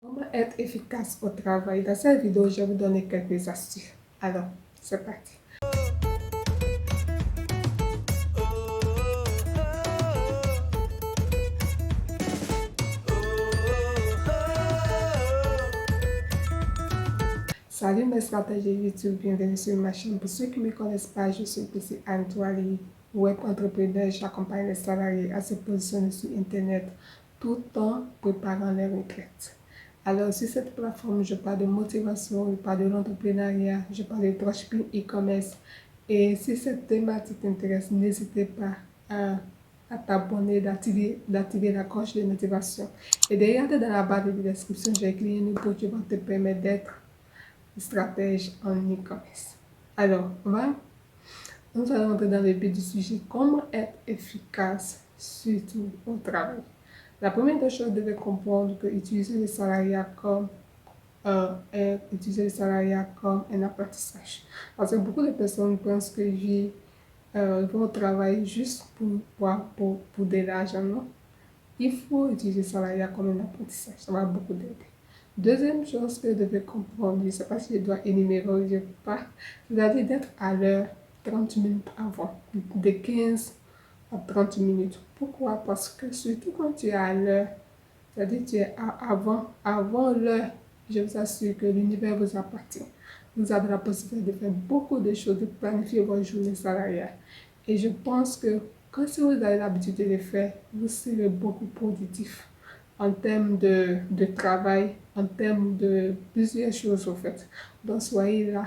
Comment être efficace au travail? Dans cette vidéo, je vais vous donner quelques astuces. Alors, c'est parti. Salut mes stratèges YouTube, bienvenue sur ma chaîne. Pour ceux qui ne me connaissent pas, je suis PC Antoine, web entrepreneur. J'accompagne les salariés à se positionner sur Internet tout en préparant les retraites. Alors, sur cette plateforme, je parle de motivation, je parle de l'entrepreneuriat, je parle de dropshipping e-commerce. Et si cette thématique t'intéresse, n'hésitez pas à t'abonner, d'activer la cloche de notification. Et de regarder dans la barre de description, j'ai écrit une info qui va te permettre d'être stratège en e-commerce. Alors, nous allons entrer dans le vif du sujet. Comment être efficace, surtout au travail? La première des choses, vous devez comprendre que utiliser le salariat comme un apprentissage. Parce que beaucoup de personnes pensent que vont au travail juste pour de l'argent, non? Il faut utiliser le salariat comme un apprentissage. Ça va beaucoup d'aider. Deuxième chose que vous devez comprendre, je ne sais pas si je dois énumérer ou pas, c'est-à-dire d'être à l'heure 30 minutes avant, de 15 à 30 minutes. Pourquoi? Parce que surtout quand tu es à l'heure, c'est-à-dire tu es avant l'heure, je vous assure que l'univers vous appartient. Vous avez la possibilité de faire beaucoup de choses, de planifier votre journée salariale. Et je pense que quand si vous avez l'habitude de le faire, vous serez beaucoup productif en termes de travail, en termes de plusieurs choses au fait. Donc soyez là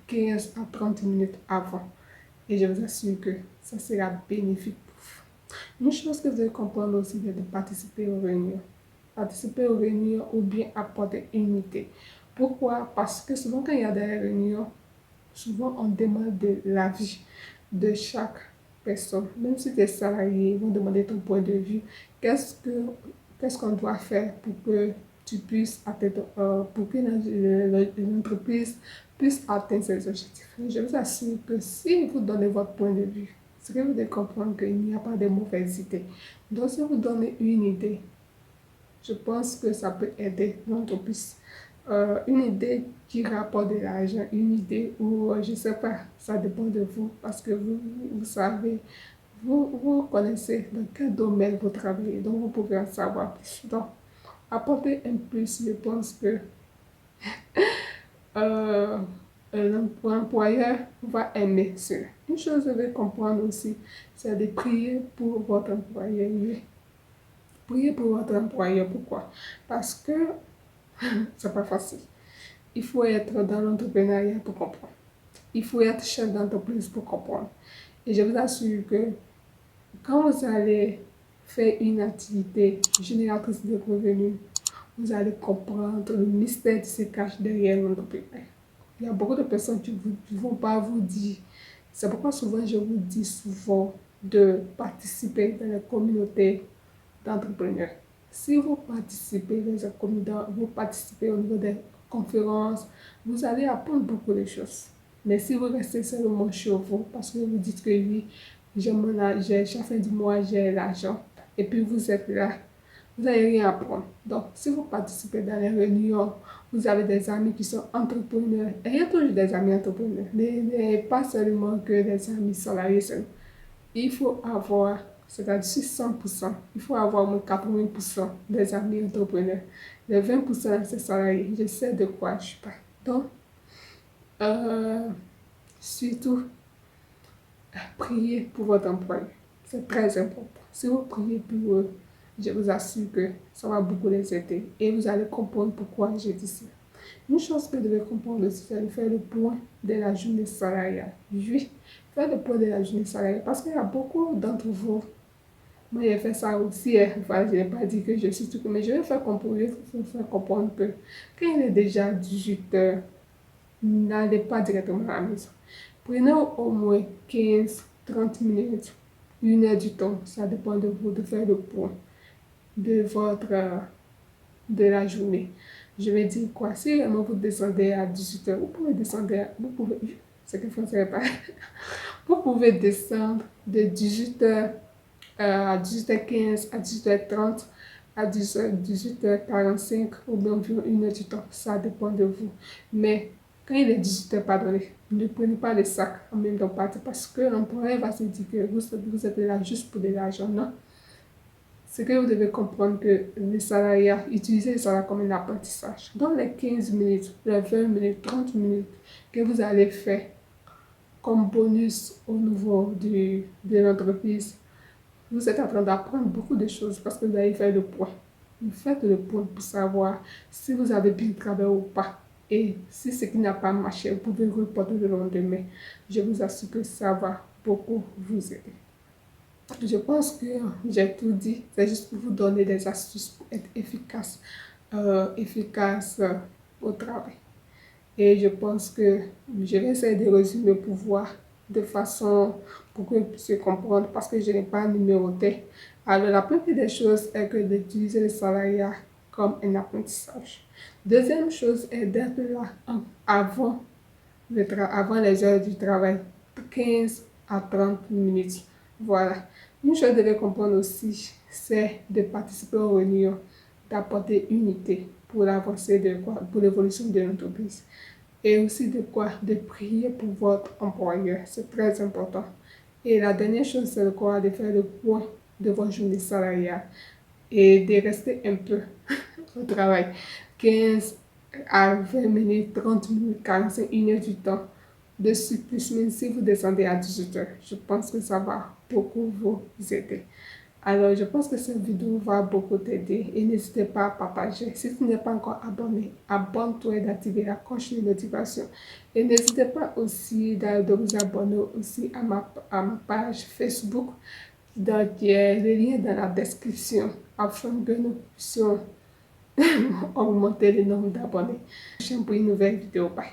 15 à 30 minutes avant. Et je vous assure que ça sera bénéfique pour vous. Une chose que vous devez comprendre aussi, c'est de participer aux réunions. Participer aux réunions ou bien apporter une idée. Pourquoi? Parce que souvent quand il y a des réunions, souvent on demande de l'avis de chaque personne. Même si tu es salarié, ils vont demander ton point de vue. Qu'est-ce qu'on doit faire pour que tu puisses atteindre, pour que l'entreprise puisse atteindre ses objectifs. Je vous assure que si vous donnez votre point de vue, c'est que vous devez comprendre qu'il n'y a pas de mauvaises idées. Donc, si vous donnez une idée, je pense que ça peut aider l'entreprise. Une idée qui rapporte de l'argent, une idée où, je ne sais pas, ça dépend de vous parce que vous savez, vous connaissez dans quel domaine vous travaillez, donc vous pouvez en savoir plus. Donc, apporter un plus, je pense que euh, l'employeur va aimer cela. Une chose que vous devez comprendre aussi, c'est de prier pour votre employeur. Oui. Priez pour votre employeur. Pourquoi? Parce que c'est pas facile. Il faut être dans l'entrepreneuriat pour comprendre. Il faut être chef d'entreprise pour comprendre. Et je vous assure que quand vous allez faire une activité génératrice de revenus, vous allez comprendre le mystère qui se cache derrière l'entrepreneur. Il y a beaucoup de personnes qui ne vont pas vous dire. C'est pourquoi souvent je vous dis souvent de participer dans les communautés d'entrepreneurs. Si vous participez dans les communautés, vous participez au niveau des conférences, vous allez apprendre beaucoup de choses. Mais si vous restez seulement chez vous, parce que vous dites que oui, chaque fin du mois, j'ai l'argent, et puis vous êtes là, vous n'allez rien apprendre. Donc, si vous participez dans les réunions, vous avez des amis qui sont entrepreneurs. Et il y a toujours des amis entrepreneurs. Pas seulement que des amis salariés seuls. Il faut avoir, c'est-à-dire 100%, il faut avoir au moins 80% des amis entrepreneurs. Les 20% de ces salariés, je sais de quoi je parle. Donc, euh, surtout, priez pour votre employé. C'est très important. Si vous priez pour eux, je vous assure que ça va beaucoup les aider et vous allez comprendre pourquoi je dis ça. Une chose que vous devez comprendre aussi, c'est de faire le point de la journée salariale. Oui, faire le point de la journée salariale parce qu'il y a beaucoup d'entre vous. Moi, j'ai fait ça aussi. Enfin, je n'ai pas dit que je suis tout, mais je vais faire comprendre que quand il est déjà 18 heures, n'allez pas directement à la maison. Prenez au moins 15, 30 minutes, une heure du temps, ça dépend de vous, de faire le point de de la journée. Je vais dire quoi? Si vraiment vous descendez à 18 heures, vous pouvez descendre, c'est que français pas. Vous pouvez descendre de 18 heures à 18h15 à 18h30 à 10h, 18h45 ou bien environ 1 heure du temps. Ça dépend de vous. Mais quand il est 18h, pardonnez, ne prenez pas le sac en même temps partir parce que l'employeur va se dire que vous êtes là juste pour de l'argent. Non. C'est que vous devez comprendre que les salariats, utilisez le salaire comme un apprentissage. Dans les 15 minutes, les 20 minutes, 30 minutes que vous allez faire comme bonus au niveau de l'entreprise, vous êtes en train d'apprendre beaucoup de choses parce que vous allez faire le point. Vous faites le point pour savoir si vous avez bien travaillé ou pas. Et si ce qui n'a pas marché, vous pouvez reporter le lendemain. Je vous assure que ça va beaucoup vous aider. Je pense que j'ai tout dit. C'est juste pour vous donner des astuces pour être efficace au travail. Et je pense que je vais essayer de résumer pour voir de façon pour que vous puissiez comprendre parce que je n'ai pas numéroté. Alors, la première des choses est que d'utiliser le salariat comme un apprentissage. Deuxième chose est d'être là avant, avant les heures du travail, 15 à 30 minutes. Voilà. Une chose que vous devez comprendre aussi, c'est de participer aux réunions, d'apporter unité pour l'avancée de quoi, pour l'évolution de l'entreprise. Et aussi de quoi? De prier pour votre employeur. C'est très important. Et la dernière chose, c'est de quoi? De faire le point de votre journée salariale et de rester un peu au travail. 15 à 20 minutes, 30 minutes, 45, 1 heure du temps de surplus, même si vous descendez à 18 heures. Je pense que ça va beaucoup vous aider. Alors, je pense que cette vidéo va beaucoup t'aider et n'hésitez pas à partager. Si tu n'es pas encore abonné, abonne-toi et d'activer la cloche de notification. Et n'hésitez pas aussi de vous abonner aussi à ma page Facebook. Donc, il y a le lien dans la description afin que nous puissions augmenter le nombre d'abonnés. Prochaine pour une nouvelle vidéo. Bye.